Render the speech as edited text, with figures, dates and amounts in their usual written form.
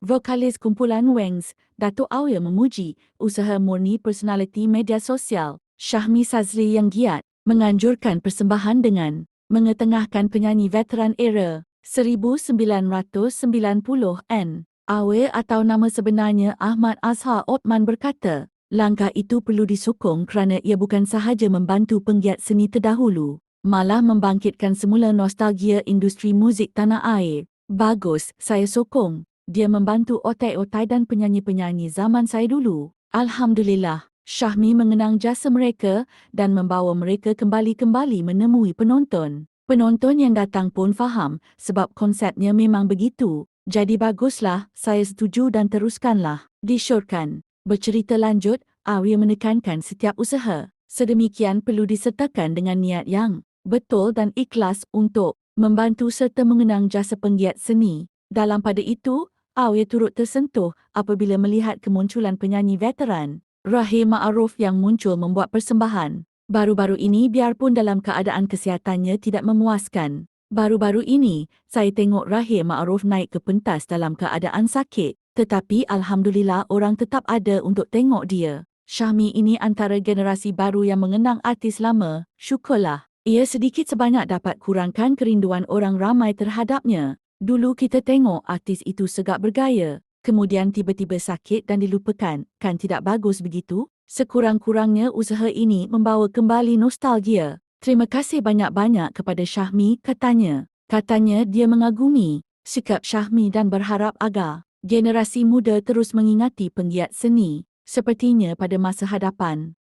Vokalis kumpulan Wangs, Datuk Auya memuji usaha murni personaliti media sosial Syahmi Sazri yang giat menganjurkan persembahan dengan mengetengahkan penyanyi veteran era 1990-an. Auya atau nama sebenarnya Ahmad Azhar Othman berkata, langkah itu perlu disokong kerana ia bukan sahaja membantu penggiat seni terdahulu, malah membangkitkan semula nostalgia industri muzik tanah air. Bagus, saya sokong. Dia membantu otai-otai dan penyanyi-penyanyi zaman saya dulu. Alhamdulillah, Syahmi mengenang jasa mereka dan membawa mereka kembali-kembali menemui penonton. Penonton yang datang pun faham sebab konsepnya memang begitu. Jadi baguslah, saya setuju dan teruskanlah. Disyorkan. Bercerita lanjut, Auya menekankan setiap usaha sedemikian perlu disertakan dengan niat yang betul dan ikhlas untuk membantu serta mengenang jasa penggiat seni. Dalam pada itu, Auya turut tersentuh apabila melihat kemunculan penyanyi veteran Rahim Ma'aruf yang muncul membuat persembahan. Baru-baru ini biarpun dalam keadaan kesihatannya tidak memuaskan. Baru-baru ini, saya tengok Rahim Ma'aruf naik ke pentas dalam keadaan sakit. Tetapi Alhamdulillah orang tetap ada untuk tengok dia. Syahmi ini antara generasi baru yang mengenang artis lama. Syukurlah. Ia sedikit sebanyak dapat kurangkan kerinduan orang ramai terhadapnya. Dulu kita tengok artis itu segak bergaya, kemudian tiba-tiba sakit dan dilupakan, kan tidak bagus begitu? Sekurang-kurangnya usaha ini membawa kembali nostalgia. Terima kasih banyak-banyak kepada Syahmi, katanya. Katanya dia mengagumi sikap Syahmi dan berharap agar generasi muda terus mengingati penggiat seni, sepertinya pada masa hadapan.